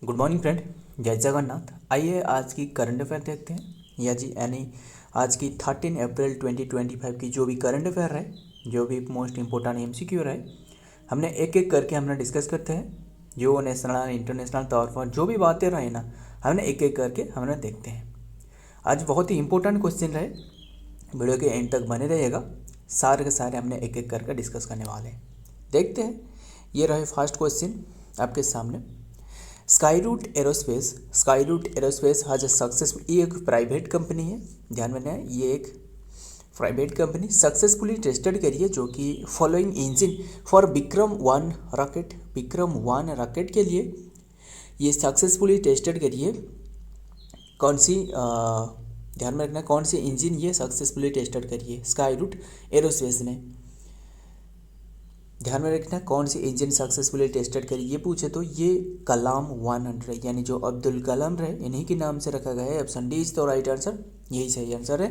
Good morning friend, जय जगन्नाथ। आइए आज की करंट अफेयर देखते हैं। या जी यानी आज की 13 अप्रैल 2025 की जो भी करंट अफेयर रहे, जो भी मोस्ट इंपॉर्टेंट एमसीक्यू रहे, हमने एक एक करके हमने डिस्कस करते हैं। जो नेशनल इंटरनेशनल तौर पर जो भी बातें रहे ना, हमने एक एक करके हमने देखते हैं। आज बहुत ही इंपॉर्टेंट क्वेश्चन रहे, वीडियो के एंड तक बने रहिएगा। सारे के सारे हमने एक एक करके डिस्कस करने वाले हैं। देखते हैं, ये रहे फर्स्ट क्वेश्चन आपके सामने। Sky root aerospace has a successful, ये एक प्राइवेट कंपनी है, ध्यान में रखना, ये एक प्राइवेट कंपनी सक्सेसफुली टेस्टेड करी है जो कि following engine for Vikram 1 rocket के लिए ये सक्सेसफुली टेस्टेड करी है। कौन सी ध्यान में रखना, कौन सी इंजन ये सक्सेसफुली टेस्टेड करी है स्काई रूट एरोस्पेस ने। ध्यान में रखना कौन सी इंजन सक्सेसफुली टेस्टेड करी, ये पूछे तो ये कलाम 100 यानी जो अब्दुल कलाम रहे इन्हीं के नाम से रखा गया है। ऑप्शन डी इज तो राइट आंसर, यही सही आंसर है।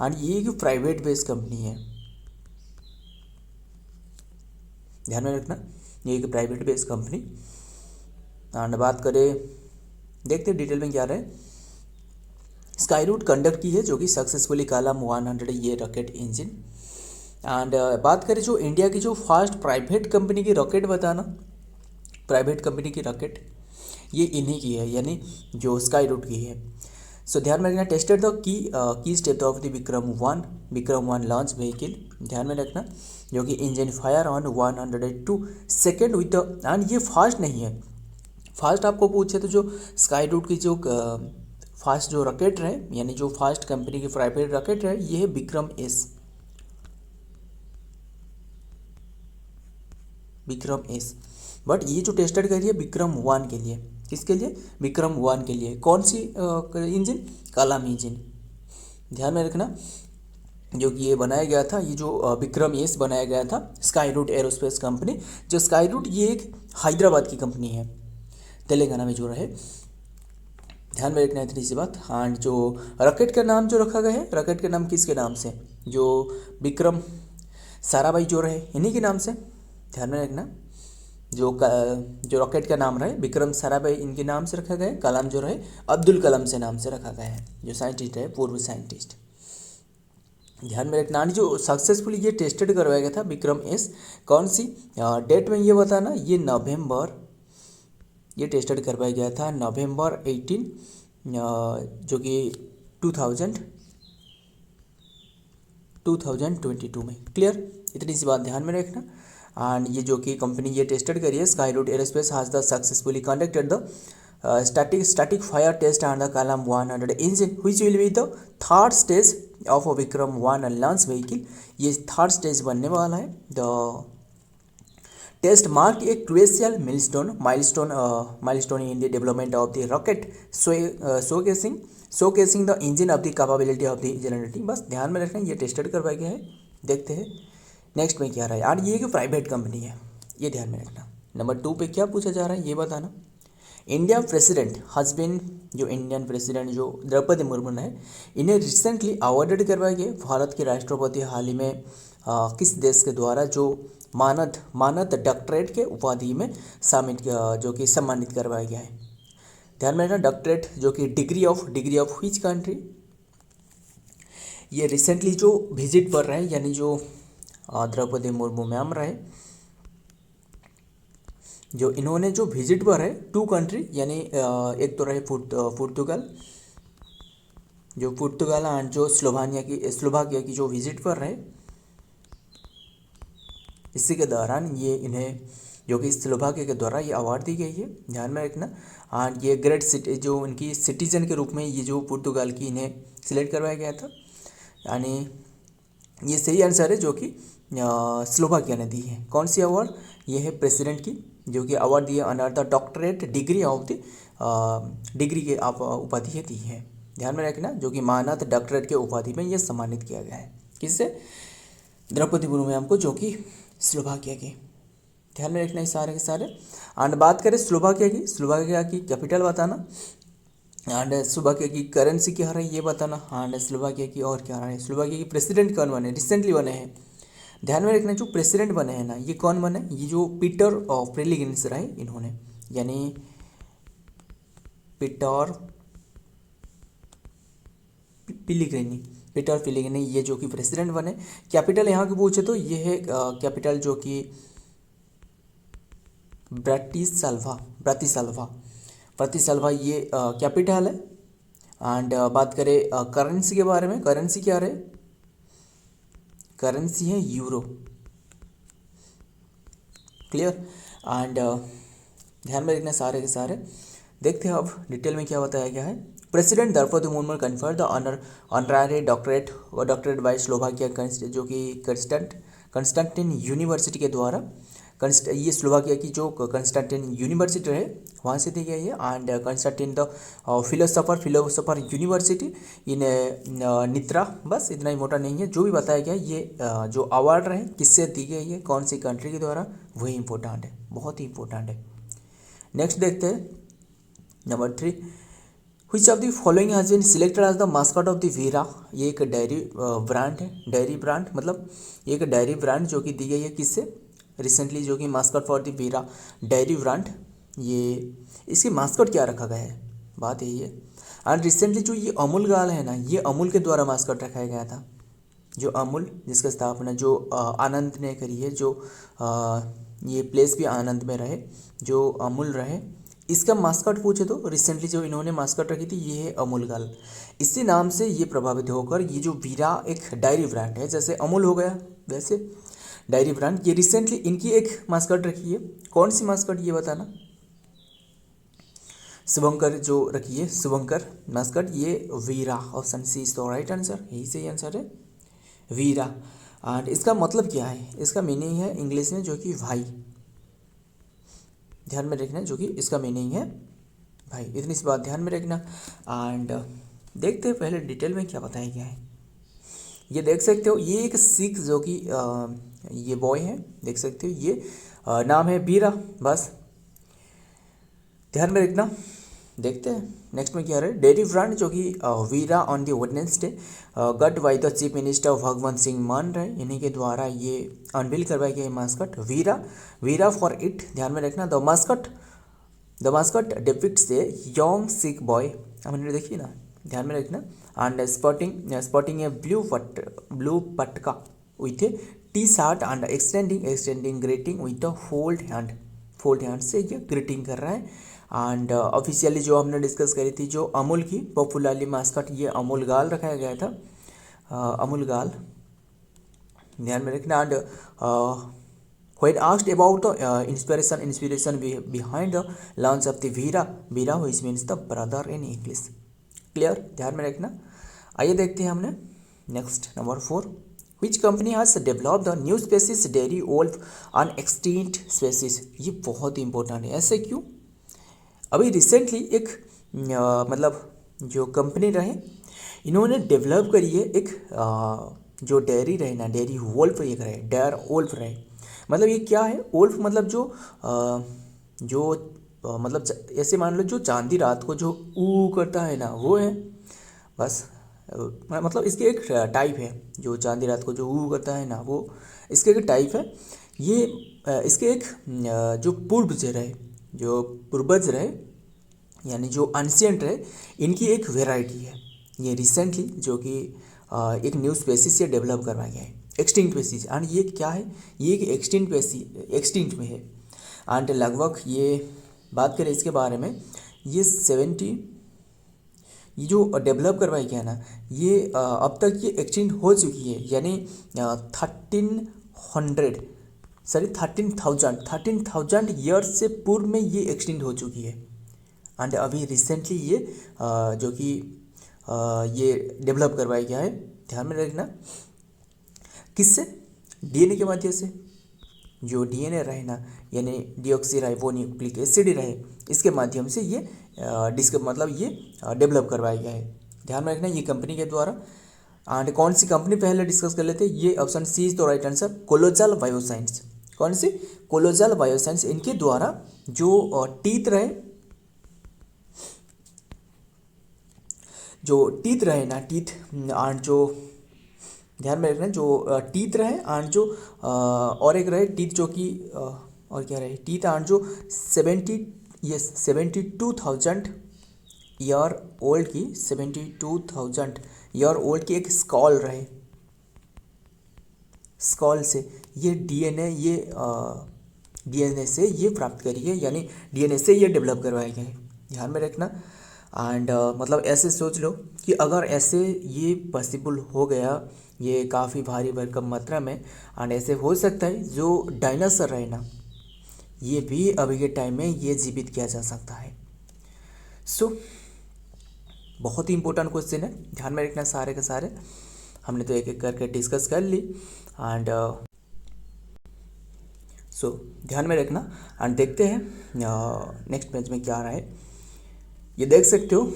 एंड ये एक प्राइवेट बेस्ड कंपनी है, ध्यान में रखना, ये एक प्राइवेट बेस्ड कंपनी। एंड बात करें, देखते डिटेल में क्या रहे। स्काई रूट कंडक्ट की है जो कि सक्सेसफुली कलाम 100 ये रॉकेट इंजन। एंड बात करें जो इंडिया की जो फर्स्ट प्राइवेट कंपनी की रॉकेट बताना, प्राइवेट कंपनी की रॉकेट ये इन्हीं की है, यानी जो स्काई रूट की है। सो ध्यान में रखना, tested the key step of the Vikram 1 launch vehicle, ध्यान में रखना, जो कि engine fire on 102 second with the, and ये फास्ट नहीं है। फास्ट आपको पूछे तो जो स्काई रूट की जो फास्ट जो रॉकेट है, यानी जो फास्ट कंपनी की प्राइवेट रॉकेट है, ये है विक्रम एस। बट ये जो टेस्टेड करी है विक्रम 1 के लिए, किसके लिए? विक्रम 1 के लिए। कौन सी इंजन? कलाम इंजन। ध्यान में रखना, जो कि ये बनाया गया था, ये जो विक्रम एस बनाया गया था स्काई रूट एरोस्पेस कंपनी। जो स्काई रूट ये एक हैदराबाद की कंपनी है, तेलंगाना में जो रहे, ध्यान में रखना इतनी सी बात। हाँ, जो रॉकेट का नाम जो रखा गया है, रॉकेट का नाम किसके नाम से? जो विक्रम साराभाई जो रहे इन्हीं के नाम से, ध्यान में रखना। जो रॉकेट का नाम रहे विक्रम साराभाई इनके नाम से रखा गया है। कलाम जो रहे अब्दुल कलाम से नाम से रखा गया है, जो साइंटिस्ट है, पूर्व साइंटिस्ट। ध्यान में रखना, जो सक्सेसफुली ये टेस्टेड करवाया गया था विक्रम एस, कौन सी डेट में ये बताना, ये नवंबर, ये टेस्टेड करवाया गया था नवंबर 18 जो कि 2022 में। क्लियर, इतनी सी बात ध्यान में रखना। एंड ये जो कि कंपनी ये टेस्टेड करी है sky root aerospace has the successfully conducted the static fire test and the Kalam 100 engine which will be the third stage of Vikram 1 launch vehicle. ये थर्ड स्टेज बनने वाला है। The test mark a crucial milestone in the development of the rocket, showcasing the engine of the capability of the generating। बस ध्यान में रखना, ये tested करवाया गया है। देखते हैं नेक्स्ट में क्या रहा है। यार ये एक प्राइवेट कंपनी है, ये ध्यान में रखना। नंबर 2 पे क्या पूछा जा रहा है ये बताना। इंडिया प्रेसिडेंट हस्बैंड, जो इंडियन प्रेसिडेंट जो द्रौपदी मुर्मू है, इन्हें रिसेंटली अवार्डेड करवाया गया। भारत के राष्ट्रपति हाल ही में किस देश के द्वारा जो मानद डॉक्टरेट के उपाधि में शामिल जो कि सम्मानित करवाया गया है। ध्यान में रखना, डॉक्टरेट जो कि डिग्री ऑफ व्हिच कंट्री। ये रिसेंटली जो विजिट पर रहे, यानी जो द्रौपदी मुर्मू मैम रहे, जो इन्होंने जो विजिट पर है 2 कंट्री, यानी एक तो रहे पुर्तगाल एंड जो स्लोवाकिया की जो विजिट पर रहे। इसी के दौरान ये इन्हें जो कि स्लोवाकिया के द्वारा ये अवार्ड दी गई है, ध्यान में रखना। एंड ये ग्रेट सिटी जो इनकी सिटीजन के रूप में ये जो पुर्तगाल की इन्हें सिलेक्ट करवाया गया था, यानी ये सही आंसर है, जो कि स्लोवाकिया ने दी है। कौन सी अवार्ड? ये है प्रेसिडेंट की, जो कि अवार्ड दिए under the doctorate degree of the degree के आप उपाधि दी है। ध्यान में रखना, जो कि मानद डॉक्टरेट के उपाधि में ये सम्मानित किया गया है। किससे? द्रौपदी मुर्मू मैम को, जो कि स्लोवाकिया की। ध्यान में रखना ये सारे के सारे। एंड बात करें स्लोवाकिया की कैपिटल बताना, एंड स्लोवाकिया की करेंसी क्या है ये बताना। एंड स्लोवाकिया की और क्या है, स्लोवाकिया की प्रेसिडेंट कौन बने, रिसेंटली बने हैं। ध्यान में रखना, जो प्रेसिडेंट बने हैं ना, ये कौन बने? ये जो पीटर प्रेलिगिन्स रहे इन्होंने, यानी पीटर पिलिग्रिनी, पीटर पिलिग्रिनी ये जो कि प्रेसिडेंट बने। कैपिटल यहाँ की पूछे तो ये है कैपिटल जो कि ब्राटिस्लावा, ब्राटिस्लावा ये कैपिटल है। एंड बात करें करेंसी के बारे में, करेंसी क्या रहे, करेंसी है यूरो। क्लियर। एंड ध्यान में रखना सारे के सारे। देखते हैं अब डिटेल में क्या बताया गया है। President Droupadi Murmu conferred the honorary doctorate by Slovakia, जो कि कंस्टेंटिन यूनिवर्सिटी के द्वारा, ये स्लोवाकिया की जो कंस्टेंटिन यूनिवर्सिटी है वहाँ से दी गई है। एंड कंस्टेंटिन द फिलोसोफर यूनिवर्सिटी इन नित्रा। बस इतना इंपॉर्टेंट नहीं है, जो भी बताया गया ये जो अवार्ड रहे किससे दी गई है, कौन सी कंट्री के द्वारा, वही इंपॉर्टेंट है, बहुत ही इंपॉर्टेंट है। नेक्स्ट देखते हैं number 3, which of the following has been selected as the mascot of the Veera. ये एक डेयरी ब्रांड है, डेयरी ब्रांड मतलब ये एक डेयरी ब्रांड जो कि दी गई है किससे, रिसेंटली, जो कि mascot for the Veera dairy brand. ये इसकी मास्कट क्या रखा गया है, बात यही है। एंड रिसेंटली जो ये अमूल गाल है ना, ये अमूल के द्वारा मास्कट रखाया गया था। जो अमूल जिसका स्थापना जो आनंद ने करी है, जो ये प्लेस भी आनंद में रहे, जो अमूल रहे, इसका मास्कट पूछे तो रिसेंटली जो इन्होंने मास्कट रखी थी ये है अमूल गाल। इसी नाम से ये प्रभावित होकर ये जो वीरा एक डायरी ब्रांड है, जैसे अमूल हो गया वैसे डायरी ब्रांड, ये रिसेंटली इनकी एक मास्कट रखी है। कौन सी मास्कट ये बताना। शुभंकर जो रखी है, शुभंकर मास्कट, ये Veera. Option C is the right answer, यही सही आंसर है, वीरा। एंड इसका मतलब क्या है, इसका मीनिंग है इंग्लिश में जो कि भाई, ध्यान में रखना, जो कि इसका मीनिंग है भाई, इतनी सी बात ध्यान में रखना। एंड देखते हैं पहले डिटेल में क्या बताया गया है। ये देख सकते हो, ये एक सिख जो कि ये बॉय है, देख सकते हो, ये नाम है वीरा। बस ध्यान में रखना। देखते हैं नेक्स्ट में क्या रहे। डेयरी ब्रांड जो कि Veera on the Wednesday got by the chief minister Bhagwant Singh Mann रहे, इन्हीं के द्वारा ये अनवील करवाया गया mascot Veera, Veera for it. ध्यान में रखना, the mascot depicts a young Sikh boy, हमने देखी ना, ध्यान में रखना। And sporting a blue patka with a T shirt and extending greeting with a fold hand से ये ग्रीटिंग कर रहा है। एंड ऑफिशियली जो हमने डिस्कस करी थी, जो अमूल की पॉपुलरली मास्कट, ये अमूल गाल रखाया गया था, अमूल गाल, ध्यान में रखना। And when asked about the inspiration behind the launch of the Veera which means the brother in English, clear, ध्यान में रखना। आइए देखते हैं हमने next number 4, which company has developed the new species dairy wolf on extinct species। ये बहुत ही important है, ऐसे क्यों। अभी रिसेंटली एक मतलब जो कंपनी रहे, इन्होंने डेवलप करी है एक जो डेयरी रहे ना, डेयरी वोल्फ एक रहे, डेयर वोल्फ रहे। मतलब ये क्या है, वोल्फ मतलब जो मतलब ऐसे मान लो जो चांदी रात को जो ऊ करता है ना, वो है। बस मतलब इसके एक टाइप है, जो चांदी रात को जो ऊ करता है ना, वो इसके एक टाइप है। ये इसके एक जो पूर्वज रहे यानी जो एंशिएंट रहे, इनकी एक वेराइटी है। ये रिसेंटली जो कि एक न्यू स्पेसीज से डेवलप करवाया गया है, एक्सटिंक्ट स्पेसीज। एंड ये क्या है, ये एक एक्सटिंक्ट में है। एंड लगभग ये बात करें इसके बारे में, ये 70 ये जो डेवलप करवाया गया ना, ये अब तक ये एक्सटिंक्ट हो चुकी है, यानी 13,000 ईयर्स से पूर्व में ये एक्सटिंक्ट हो चुकी है। एंड अभी रिसेंटली ये जो कि ये डेवलप करवाया गया है, ध्यान में रखना। किससे, डीएनए के माध्यम से। जो डीएनए रहे ना, यानी डीऑक्सीराइबोन्यूक्लिक एसिड रहे, इसके माध्यम से ये डेवलप करवाया गया है, ध्यान में रखना, ये कंपनी के द्वारा। एंड कौन सी कंपनी पहले डिस्कस कर लेते हैं, ये option C is the right answer, Colossal bioscience. कौन सी, कोलोजल बायोसाइंस। इनके द्वारा जो टीथ रहे ना, टीथ एंड जो ध्यान में रखना, जो टीथ रहे एंड जो और एक रहे टीथ जो कि और क्या रहे, टीथ एंड जो 72,000 ईयर ओल्ड की 72,000 ईयर ओल्ड की एक स्कॉल रहे, स्कॉल से ये डीएनए से ये प्राप्त करी है, यानी डीएनए से ये डेवलप करवाए गए हैं, ध्यान में रखना। एंड मतलब ऐसे सोच लो कि अगर ऐसे ये पॉसिबल हो गया, ये काफ़ी भारी भरकम मात्रा में, एंड ऐसे हो सकता है जो डायनासोर रहे ना, ये भी अभी के टाइम में ये जीवित किया जा सकता है। सो बहुत ही इंपॉर्टेंट क्वेश्चन है, ध्यान में रखना सारे के सारे। हमने तो एक एक करके डिस्कस कर ली एंड सो ध्यान में रखना। एंड देखते हैं नेक्स्ट पेज में क्या आ रहा है। ये देख सकते हो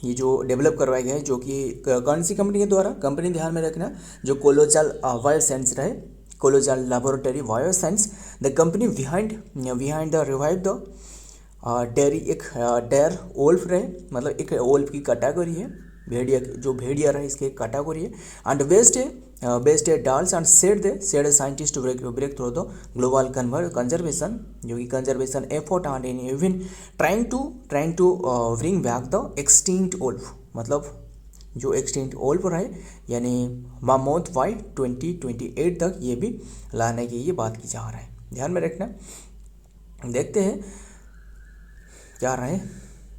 ये जो डेवलप करवाया गया है, जो कि कौन सी कंपनी के द्वारा, कंपनी ध्यान में रखना जो कोलोजाल बायोसाइंस रहे, Colossal laboratory bioscience, the company behind the revive the dire, एक डेयर ओल्फ रहे, मतलब एक ओल्फ की कैटेगरी है, भेड़िया जो भेड़िया रहे इसकी एक कैटेगरी है। एंड बेस्ट है dolls and said scientist breakthrough the global conservation, जो कि conservation effort and in even trying to bring back the extinct wolf, मतलब जो एक्सटिंक्ट ओल्फ रहे यानी मामोथ बाई 2028 तक ये भी लाने की ये बात की जा रहा है, ध्यान में रखना। देखते हैं क्या रहे।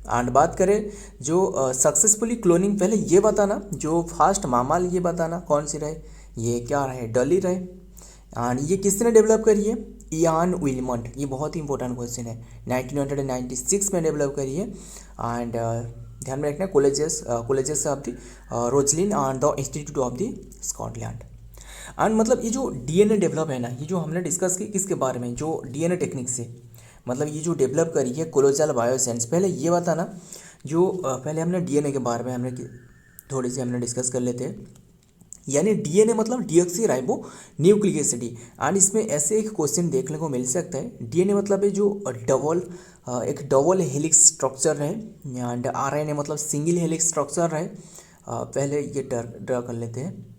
एंड बात करें जो सक्सेसफुली क्लोनिंग, पहले ये बताना जो फास्ट मामाल ये बताना कौन सी रहे, ये क्या रहे, डली रहे। एंड ये किसने डेवलप करी है, इयान विलमंट, ये बहुत ही इंपॉर्टेंट क्वेश्चन है, 1996 में डेवलप करी है। एंड ध्यान में रखना colleges of the Roslin and the institute of the Scotland. And मतलब ये जो डीएनए डेवलप है ना, ये जो हमने डिस्कस की किसके बारे में, जो डीएनए टेक्निक से, मतलब ये जो डेवलप करी है कोलोजाल बायोसाइंस। पहले ये बताना जो पहले हमने डीएनए के बारे में हमने थोड़ी सी हमने डिस्कस कर लेते हैं, यानी डीएनए मतलब deoxy ribo nucleic acid. And इसमें ऐसे एक क्वेश्चन देखने को मिल सकता है, डीएनए मतलब है जो एक डबल हेलिक्स स्ट्रक्चर है, एंड आरएनए मतलब सिंगल हेलिक्स स्ट्रक्चर है। पहले ये ड्रा कर लेते हैं।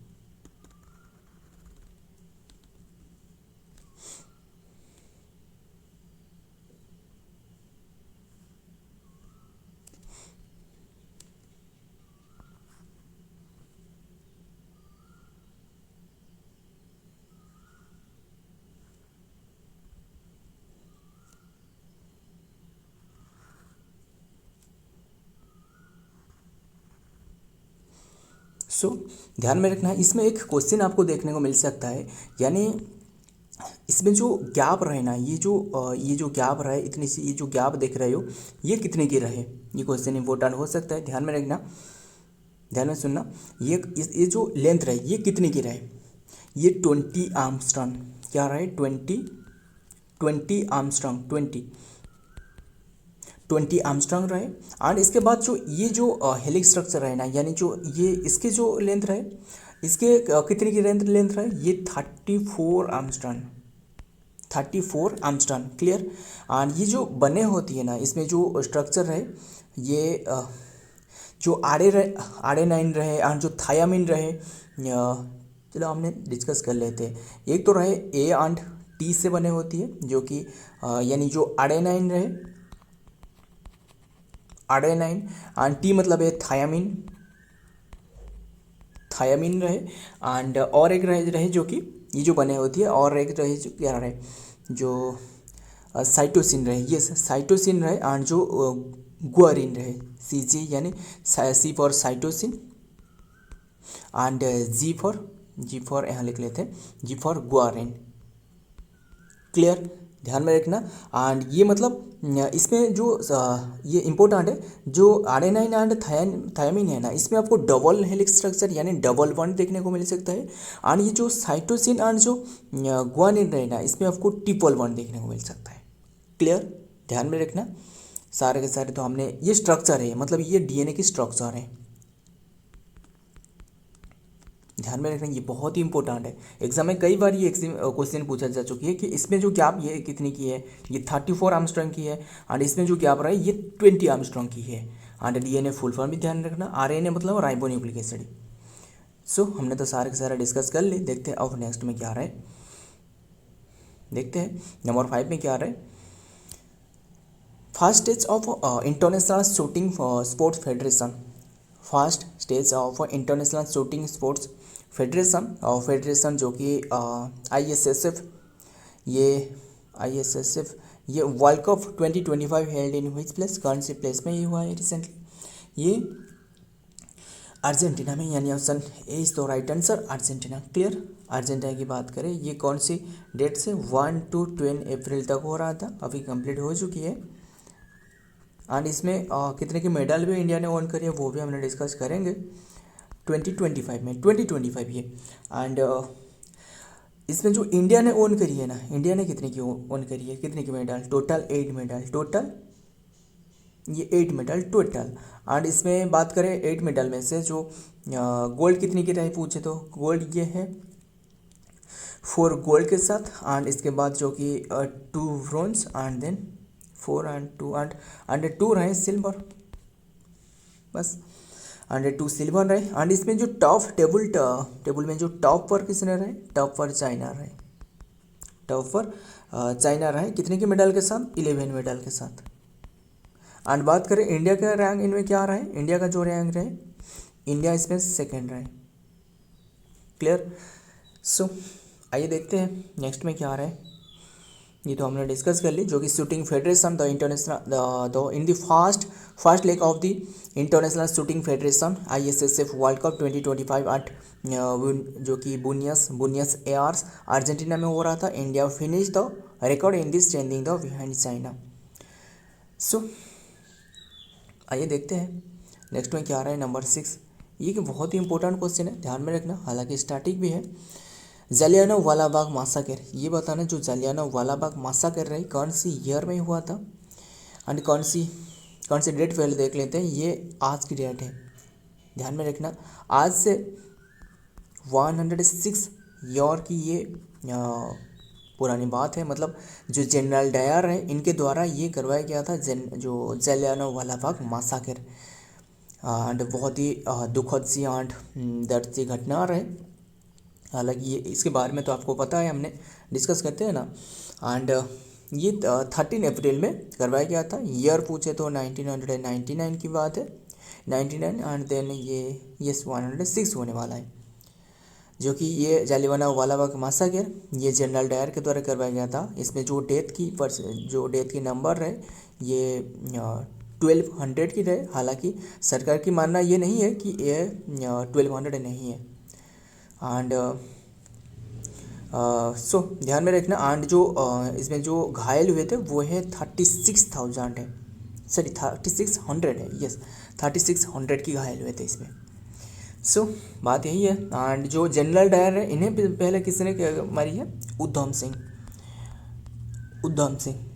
सो ध्यान में रखना है, इसमें एक क्वेश्चन आपको देखने को मिल सकता है, यानी इसमें जो गैप रहे ना, ये जो गैप रहे, इतनी सी ये जो गैप देख रहे हो, ये कितने की रहे, ये क्वेश्चन इंपॉर्टेंट हो सकता है, ध्यान में रखना, ध्यान में सुनना। ये जो लेंथ रहे ये कितने की रहे, ये 20 आर्मस्ट्रॉन्ग, क्या रहे 20 आर्मस्ट्रॉन्ग, 20 आर्मस्ट्रॉन्ग रहे। एंड इसके बाद जो हेलिक्स स्ट्रक्चर रहे ना, यानी जो ये इसके जो लेंथ रहे, इसके कितने की लेंथ रहे, ये 34 आर्मस्ट्रॉन्ग, 34 आर्मस्ट्रॉन्ग, क्लियर। एंड ये जो बने होती है ना, इसमें जो स्ट्रक्चर है, ये जो आरएनए रहे और जो थायामिन रहे, चलो हमने डिस्कस कर लेते हैं। एक तो रहे ए एंड टी से बने होती है, जो कि यानी जो आरएनए रहे, आरएनए एंड टी मतलब है थायामिन रहे। एंड और एक रहे जो कि ये जो बने होती है, और एक रहे जो क्या रहे, जो साइटोसिन रहे, ये साइटोसिन रहे। एंड जो गुआरिन रहे, सीजी यानी C for cytosine, and G for यहाँ लिख लेते हैं, जी फॉर गुआरिन, क्लियर, ध्यान में रखना। एंड ये मतलब इसमें जो ये इम्पोर्टेंट है, जो आरएनए एंड थायामिन है ना, इसमें आपको डबल हेलिक्स स्ट्रक्चर यानी डबल बॉन्ड देखने को मिल सकता है। एंड ये जो साइटोसिन एंड जो गुआनिन रहे ना, इसमें आपको ट्रिपल बॉन्ड देखने को मिल सकता है, क्लियर, ध्यान में रखना सारे के सारे। तो हमने ये स्ट्रक्चर है, मतलब ये डीएनए की स्ट्रक्चर है, ध्यान में रखना, ये बहुत ही इंपॉर्टेंट है। एग्जाम में कई बार ये क्वेश्चन पूछा जा चुकी है कि इसमें जो गैप ये कितनी की है, ये 34 आर्मस्ट्रॉन्ग की है। एंड इसमें जो गैप रहा है ये 20 आर्मस्ट्रॉन्ग की है। एंड डीएनए फुल फॉर्म भी ध्यान रखना, आरएनए मतलब राइबोन्यूक्लिक एसिड। सो हमने तो सारे के सारे डिस्कस कर ली। देखते हैं अब नेक्स्ट में क्या आ रहा है, देखते हैं नंबर 5 में क्या आ रहा है। First stage of international shooting sports federation, first stage of international shooting sports federation, और फेडरेशन जो कि ISSF, ये ISSF ये world cup 2025 held in which place, कौन से प्लेस में ये हुआ है रिसेंटली, ये अर्जेंटीना में, यानी option A is the right answer, Argentina. Clear. Argentina की बात करें, ये कौन सी डेट से 1 to 10 अप्रैल तक हो रहा था, अभी कंप्लीट हो चुकी है। एंड इसमें कितने की मेडल भी इंडिया ने ओन करी है वो भी हमने डिस्कस करेंगे 2025 में, 2025 ये। एंड इसमें जो इंडिया ने ओन करी है ना, इंडिया ने कितने की ओन करी है, कितने की मेडल, टोटल 8 मेडल, टोटल ये 8 मेडल टोटल। एंड इसमें बात करें 8 मेडल में से जो गोल्ड कितनी की रही पूछे तो गोल्ड ये है 4 गोल्ड के साथ, एंड इसके बाद जो कि 2 bronze, and then 4 and 2 and 2 रहे सिल्वर, बस 2 सिल्वर रहे। एंड इसमें जो टॉप टेबल में जो टॉप पर किसने रहे, टॉप पर चाइना रहे, टॉप पर चाइना रहे, कितने के मेडल के साथ, 11 मेडल के साथ। एंड बात करें इंडिया का रैंक इनमें क्या रहे, इंडिया का जो रैंक रहे, इंडिया इसमें सेकेंड रहे। क्लियर। सो आइए देखते हैं नेक्स्ट में क्या रहे, ये तो हमने डिस्कस कर ली, जो कि shooting federation the international the in the first leg of the international shooting federation ISSF world cup 2025 at जो कि बुनियस एयर्स अर्जेंटीना में हो रहा था। India finish the record in this standing the behind China. So आइए देखते हैं next में क्या आ रहा है, नंबर 6। ये कि बहुत ही इंपॉर्टेंट क्वेश्चन है, ध्यान में रखना, हालांकि स्टैटिक भी है। जलियांवाला बाग मासाकर, ये बताना जो जलियांवाला बाग मासाकर रही कौन सी ईयर में हुआ था, एंड कौन सी डेट पहले देख लेते हैं। ये आज की डेट है, ध्यान में रखना, आज से 106 ईयर की ये पुरानी बात है। मतलब जो जनरल डायर है इनके द्वारा ये करवाया गया था जो जलियांवाला बाग मासाकर, एंड बहुत ही दुखद सी एंड दर्द सी घटना रहे। हालांकि ये इसके बारे में तो आपको पता है, हमने डिस्कस करते हैं ना। एंड ये 13 अप्रैल में करवाया गया था। ईयर पूछे तो 1999 की बात है, 99। एंड देन ये 106 होने वाला है, जो कि ये जलियांवाला बाग मासाकर ये जनरल डायर के द्वारा करवाया गया था। इसमें जो डेथ की नंबर रहे ये 1200 की रहे। हालांकि सरकार की मानना ये नहीं है कि ये 1200 नहीं है। एंड सो ध्यान में रखना। एंड जो इसमें जो घायल हुए थे वो है 36,000 है, सॉरी 3600 है, यस 3600 की घायल हुए थे इसमें। सो बात यही है। एंड जो जनरल डायर है इन्हें पहले किसने मारी है, उधम सिंह,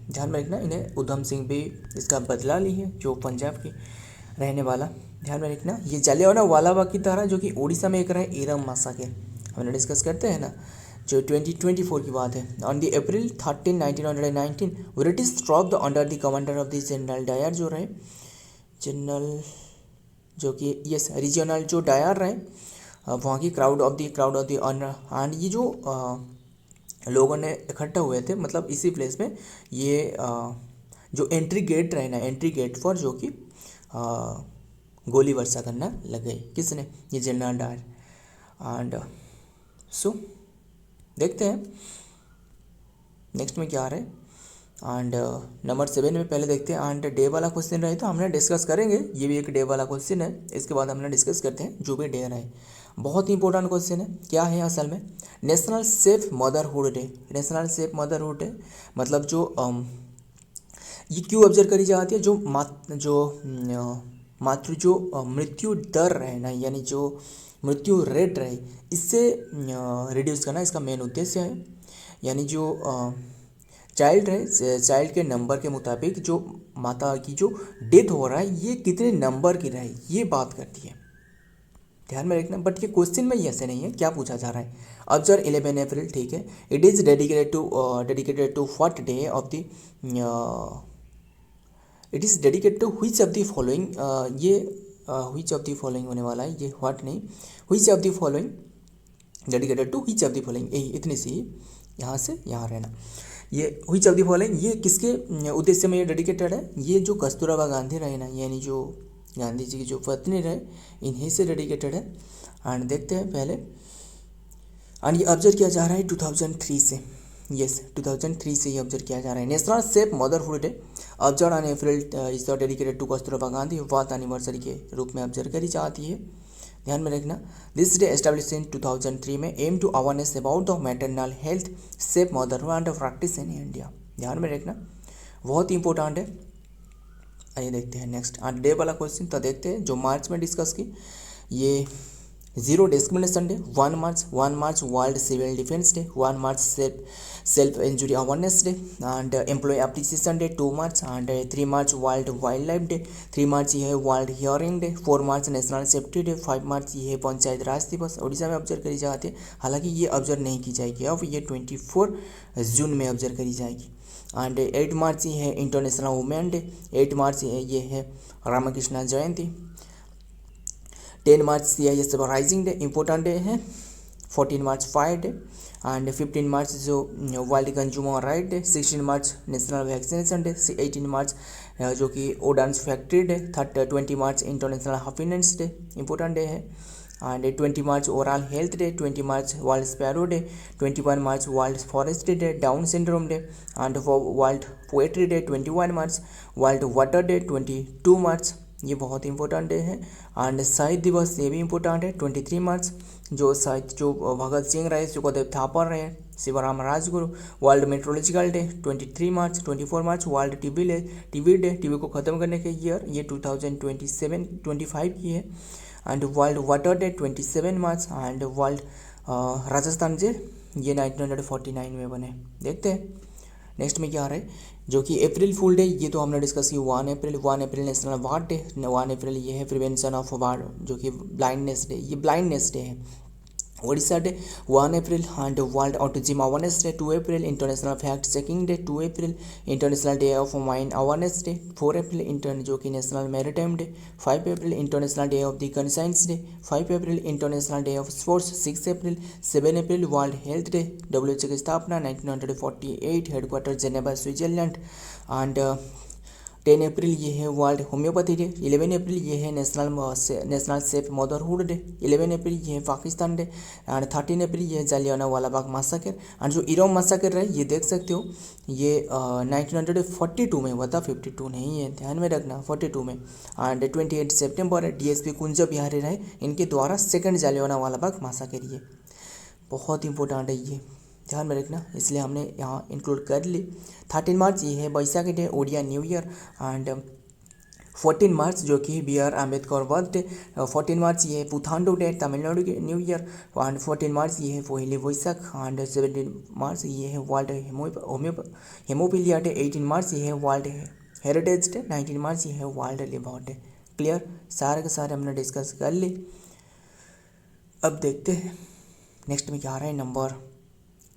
ध्यान में रखना, इन्हें उधम सिंह भी इसका बदला ली है, जो पंजाब की रहने वाला, ध्यान में रखना। ये जलियांवाला बाग की तरह जो कि उड़ीसा में एक रहे इरम मासाकर, हमने डिस्कस करते हैं ना, जो 2024 की बात है। On the April 13, 1919 British troop the under the commander of the general Dyer जो रहे, जनरल जो कि यस रीजनल जो डायर रहे, वहाँ की crowd of the honour. And ये जो लोगों ने इकट्ठा हुए थे, मतलब इसी प्लेस में ये जो एंट्री गेट रहे ना, एंट्री गेट पर जो कि गोली वर्षा करना लग गई, किसने, ये जनरल डायर। एंड सो देखते हैं नेक्स्ट में क्या आ रहा है। एंड नंबर 7 में पहले देखते हैं। एंड डे वाला क्वेश्चन रहे तो हमने डिस्कस करेंगे, ये भी एक डे वाला क्वेश्चन है। इसके बाद हमने डिस्कस करते हैं जो भी डे रहे, बहुत ही इंपॉर्टेंट क्वेश्चन है। क्या है असल में, national safe motherhood day, national safe motherhood day मतलब जो ये क्यों ऑब्जर्व करी जाती है, जो मातृ जो मृत्यु दर रहे ना, यानी जो मृत्यु रेट रहे, इससे रिड्यूस करना इसका मेन उद्देश्य है। यानी जो चाइल्ड रहे, चाइल्ड के नंबर के मुताबिक जो माता की जो डेथ हो रहा है ये कितने नंबर की रहे, ये बात करती है, ध्यान में रखना। बट ये क्वेश्चन में ही ऐसे नहीं है, क्या पूछा जा रहा है, ऑब्जर्व 11 अप्रैल, ठीक है। It is dedicated to what day of the, it is dedicated to which of the following, ये व्हिच ऑफ द फॉलोइंग होने वाला है, ये व्हाट नहीं, which of the following, dedicated to which of the following, यही इतनी सी यहाँ से यहाँ रहना। ये हुई चलती फॉलोइंग, ये किसके उद्देश्य में ये डेडिकेटेड है? ये जो कस्तूरबा गांधी रहे ना, यानी जो गांधी जी की जो पत्नी रहे, इन्हीं से डेडिकेटेड है। एंड देखते हैं पहले, एंड ये ऑब्जर्व किया जा रहा है 2003 से। यस, 2003 से ये ऑब्जर्व किया जा रहा है। National safe motherhood day observe on April is dedicated to Kasturba Gandhi birth anniversary के रूप में ऑब्जर्व करी जाती है। ध्यान में रखना, दिस डे एस्टेब्लिश इन 2003 में aim to awareness about the maternal health, safe motherhood and practice in India. ध्यान में रखना, बहुत इंपॉर्टेंट है। आइए देखते हैं नेक्स्ट डे वाला क्वेश्चन। तो देखते हैं जो मार्च में डिस्कस की, ये 0 discrimination day, 1 March world civil defence day, 1 March self injury awareness day and employee appreciation day, 2 March and 3 March world wildlife day, 3 March ये है world hearing day, 4 March national safety day, 5 March ये है पंचायत राज दिवस। उड़ीसा में observe करी जाती है, हालांकि ये ऑब्जर्व नहीं की जाएगी, अब ये 24 जून में ऑब्जर्व करी जाएगी। एंड 8 मार्च ये है इंटरनेशनल वुमेन डे, 8 मार्च ये है Ramakrishna Jayanti, 10 March CIS raising day important day है, 14 March fire day and 15 March जो world consumer right day, 16 March national vaccination day, 18 March जो कि ordnance factory day, 20 March international happiness day important day है and 20 March oral health day, 20 March world sparrow day, 21 March world forest day, Down syndrome day and world poetry day, 21 March world water day, 22 मार्च ये बहुत important day है। And शहीद दिवस ये भी important है, 23 मार्च जो शहीद जो भगत सिंह रहे, सुखदेव थापर रहे, Shivaram Rajguru. World meteorological day 23 March, 24 March world TB day, TB को ख़त्म करने के ईयर ये 2025 की है। And world water day 27 March and world Rajasthan day ये 1949 में बने। देखते हैं नेक्स्ट में क्या आ रहा है, जो कि अप्रैल फुल डे, ये तो हमने डिस्कस की 1 अप्रैल नेशनल वार डे, 1 अप्रैल ये है प्रिवेंशन ऑफ वार जो कि ब्लाइंडनेस डे, ये ब्लाइंडनेस डे है। Odisha day 1 April and world autism awareness day, 2 April international fact checking day, 2 April international day of mine awareness day, 4 अप्रैल जो कि national maritime day, 5 April international day of the conscience day, 5 April international day of sports, 6 April 7 April world health day, WHO की स्थापना 1948, headquarter Geneva Switzerland and 10 अप्रैल ये है world homeopathy day, 11 अप्रैल ये है national safe motherhood day, 11 अप्रैल ये है Pakistan day and 13 अप्रैल ये है जालियानवाला बाग मासाकर। एंड जो इरोम मासाकर है ये देख सकते हो, ये 1942 में हुआ था, 52 नहीं है, ध्यान में रखना 42 में। एंड 28 सितंबर है, DSP कुंज बिहारी रहे, इनके द्वारा सेकेंड जालियानवाला बाग मासाकर, ये बहुत इंपॉर्टेंट है, ये ध्यान में रखना, इसलिए हमने यहाँ इंक्लूड कर ली। 13 मार्च ये है Baisakhi day, Odia new year and 14 मार्च जो कि BR अम्बेडकर बर्थडे, 14 मार्च ये है पुथांडू डे, तमिलनाडु के न्यू ईयर एंड 14 मार्च ये है पोहिली वैशाख एंड 17 मार्च ये है वर्ल्ड हेमोफीलिया डे, 18 मार्च ये है वर्ल्ड हेरिटेज डे, 19 मार्च ये है वर्ल्ड लिवर डे। क्लियर, सारे के सारे हमने डिस्कस कर ली। अब देखते हैं नेक्स्ट में क्या आ रहा है, number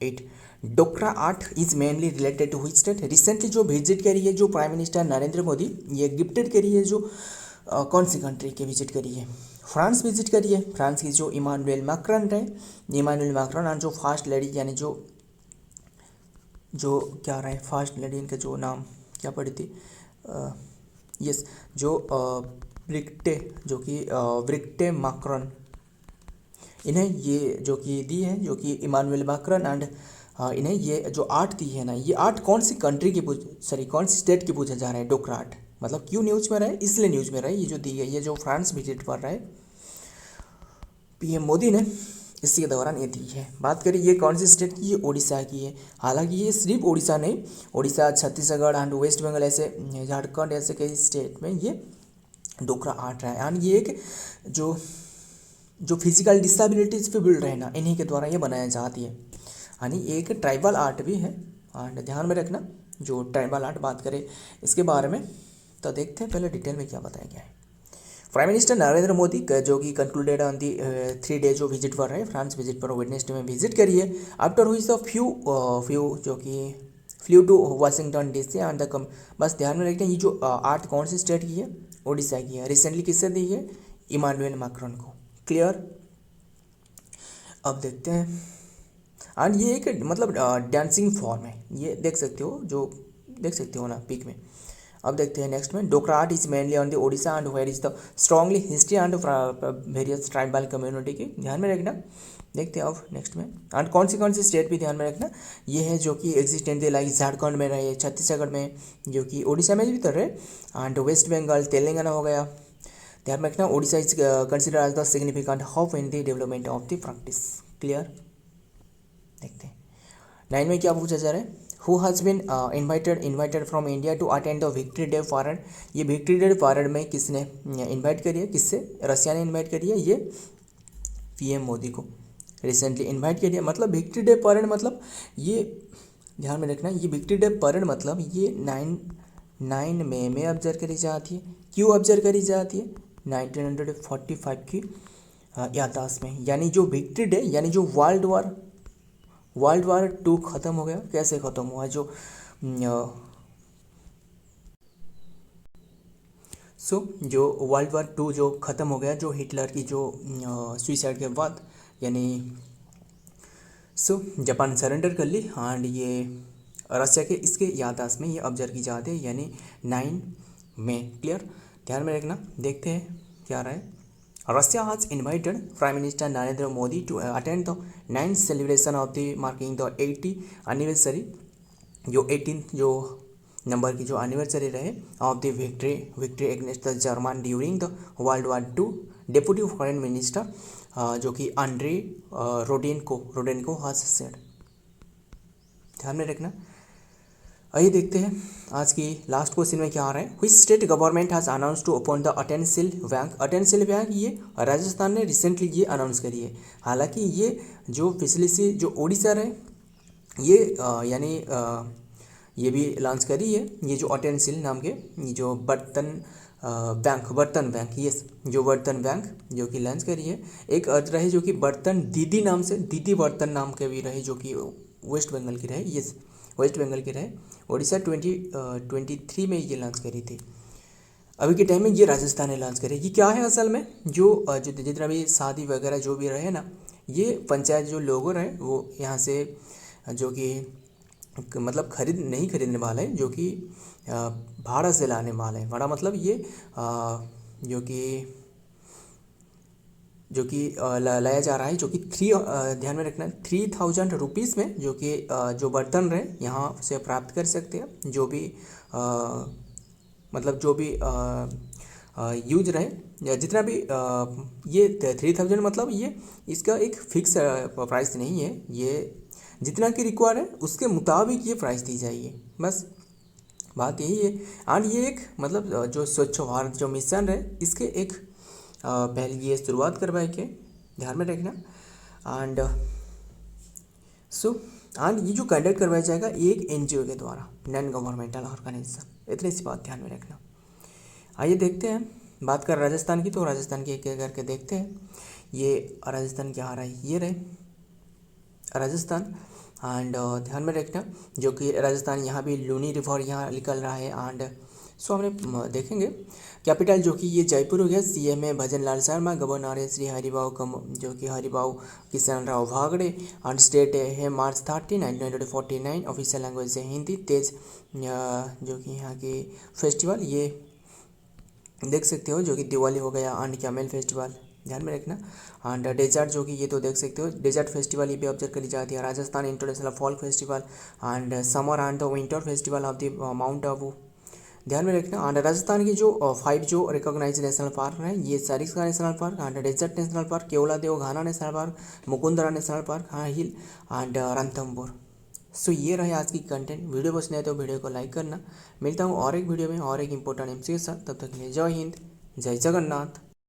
8 Dokra art is mainly related to which state. Recently जो विजिट करी है जो प्राइम मिनिस्टर नरेंद्र मोदी, ये गिफ्टेड करी है जो कौन सी कंट्री के विजिट करी है, फ्रांस विजिट करी है। फ्रांस की जो इमानुएल मैक्रॉन रहे, इमानुएल मैक्रॉन और जो फर्स्ट लेडी, यानी जो क्या रहे फर्स्ट लेडी, इनका जो नाम क्या पड़ी थी, यस जो ब्रिक्टे मैक्रॉन, इन्हें ये जो कि दी है, जो कि इमानुएल मैक्रॉन एंड इन्हें ये जो आर्ट दी है ना, ये आर्ट कौन सी कंट्री की कौन सी स्टेट की पूछा जा रहा है, डोकरा आर्ट। मतलब क्यों न्यूज़ में रहा है, इसलिए न्यूज़ में रहा है, ये जो दी है, ये जो फ्रांस विजिट कर रहा है PM मोदी ने, इसी के दौरान ये दी है। बात करें ये कौन सी स्टेट की, ये उड़ीसा की है। हालांकि ये सिर्फ उड़ीसा नहीं, उड़ीसा, छत्तीसगढ़ एंड वेस्ट बंगाल, ऐसे झारखंड, ऐसे कई स्टेट में ये डोकरा आर्ट रहा है। एंड ये एक जो फिजिकल डिसेबिलिटीज़ पे बिल्ड रहे ना, इन्हीं के द्वारा ये बनाया जाती है। यानी एक ट्राइबल आर्ट भी है। एंड ध्यान में रखना, जो ट्राइबल आर्ट बात करें इसके बारे में, तो देखते हैं पहले डिटेल में क्या बताया गया है। प्राइम मिनिस्टर नरेंद्र मोदी जो कि कंक्लूडेड ऑन दी 3 डे जो विजिट पर रहे, फ्रांस विजिट पर वेडनेसडे में विजिट करिए। आफ्टर हुई सो फ्यू जो कि flew to Washington DC and the बस ध्यान में रखते हैं, ये जो आर्ट कौन सी स्टेट की है, उड़ीसा की है। रिसेंटली किससे दी है, इमानुएल मैक्रॉन को। क्लियर। अब देखते हैं एंड ये एक मतलब डांसिंग फॉर्म है, ये देख सकते हो, जो देख सकते हो ना पिक में। अब देखते हैं नेक्स्ट में, Dokra art is mainly on the Odisha and where is the strongly history and various tribal community की, ध्यान में रखना। देखते हैं अब नेक्स्ट में, एंड कौन सी स्टेट भी ध्यान में रखना, ये है जो कि एग्जिस्टेंट है, लाइक झारखंड में रहे, छत्तीसगढ़ में, जो कि उड़ीसा में भी तो रहे, एंड वेस्ट बंगाल, तेलंगाना हो गया। ध्यान में रखना, Odisha is consider as the significant hub in the development of the practice. Clear. देखते हैं 9 में क्या पूछा जा रहा है, who has been invited from India to attend the victory day parade. ये विक्ट्री डे परेड में किसने इन्वाइट करी है, किससे, रशिया ने इन्वाइट करी है, ये पीएम मोदी को रिसेंटली इन्वाइट किया। मतलब विक्ट्री डे परेड मतलब ये ध्यान में रखना, ये विक्ट्री डे परेड मतलब ये 9 मई में ऑब्जर्व करी जाती है। क्यों ऑब्जर्व करी जाती है, 1945 की याददाश्त में, यानी जो विक्ट्री डे, यानी जो वर्ल्ड वार 2 ख़त्म हो गया, कैसे ख़त्म हुआ, जो जो वर्ल्ड वार 2 जो ख़त्म हो गया, जो हिटलर की जो सुइसाइड के बाद, यानी जापान सरेंडर कर ली, एंड ये रशिया के इसके याददाश्त में ये ऑब्जर्व की जाती है, यानी 9 मई। क्लियर, ध्यान में रखना। देखते हैं क्या रहा है, Russia has invited prime minister Narendra Modi to attend the 9th celebration of the marking the 80 anniversary, जो 18 जो नंबर की जो एनिवर्सरी रहे of the victory against the German during the world war 2। Deputy foreign minister जो कि आंड्रे रोडेनको हैज सेड। ध्यान में रखना। आइए देखते हैं आज की लास्ट क्वेश्चन में क्या आ रहा है, which state government has announce to open the अटेंसिल बैंक। अटेंसिल बैंक ये राजस्थान ने रिसेंटली ये अनाउंस करी है। हालांकि ये जो पिछली सी जो ओडिशा रहे, ये यानी ये भी लॉन्च करी है, ये जो अटेंसिल नाम के, ये जो बर्तन बैंक, यस, जो बर्तन बैंक जो कि लॉन्च करी है। एक रहे जो कि बर्तन दीदी नाम से, दीदी बर्तन नाम के भी रहे, जो कि वेस्ट बंगाल की रहे, यस, वेस्ट बंगाल की रहे। ओडिशा 2023 में ये लॉन्च करी थी। अभी के टाइम में ये राजस्थान ने लॉन्च करी। ये क्या है असल में, जो जितना भी शादी वगैरह जो भी रहे ना, ये पंचायत जो लोग रहे वो यहाँ से जो कि मतलब नहीं खरीदने वाले हैं, जो कि भाड़ा से लाने वाले हैं। भाड़ा मतलब ये जो कि लाया जा रहा है, जो कि ध्यान में रखना 3000 रुपीज़ में, जो कि जो बर्तन रहे यहाँ से प्राप्त कर सकते हैं, जो भी मतलब जो भी यूज रहे, या जितना भी ये 3000 मतलब ये इसका एक फिक्स प्राइस नहीं है, ये जितना की रिक्वायर है उसके मुताबिक ये प्राइस दी जाएगी, बस बात यही है। एंड ये एक मतलब जो स्वच्छ भारत जो मिशन है, इसके एक पहले ये शुरुआत करवाए के, ध्यान में रखना। एंड ये जो कंडक्ट करवाया जाएगा एक NGO के द्वारा, नॉन गवर्नमेंटल ऑर्गेनाइजेशन, इतनी सी बात ध्यान में रखना। आइए देखते हैं, बात कर राजस्थान की, तो राजस्थान की एक करके देखते हैं। ये राजस्थान क्या आ रहा है, ये रहे राजस्थान। एंड ध्यान में रखना, जो कि राजस्थान यहाँ भी लूनी रिवर यहाँ निकल रहा है। एंड हमने देखेंगे कैपिटल जो कि ये जयपुर हो गया, CM है भजन लाल शर्मा, गवर्नर है श्री जो कि हरिभाऊ किशन राव भागड़े। एंड स्टेट है मार्च 30, 1949। ऑफिशियल लैंग्वेज है हिंदी। तेज जो कि यहाँ की फेस्टिवल ये देख सकते हो, जो कि दिवाली हो गया। एंड कैमल फेस्टिवल ध्यान में रखना। एंड डेजर्ट जो कि ये तो देख सकते हो, डेजर्ट फेस्टिवल ये भी ऑब्जर्व करी जाती है। Rajasthan international fall festival and summer and the winter festival of the mount Abu, ध्यान में रखना। एंड राजस्थान की जो 5 जो रिकॉग्नाइज नेशनल पार्क हैं, ये Sariska national park, and desert national park, Keoladeo Ghana national park, Mukundra national park, hill and Ranthambore. ये रहे आज की कंटेंट। वीडियो पसंद आए तो वीडियो को लाइक करना। मिलता हूँ और एक वीडियो में और एक इंपॉर्टेंट एमसी के साथ, तब तक के लिए जय हिंद, जय जगन्नाथ।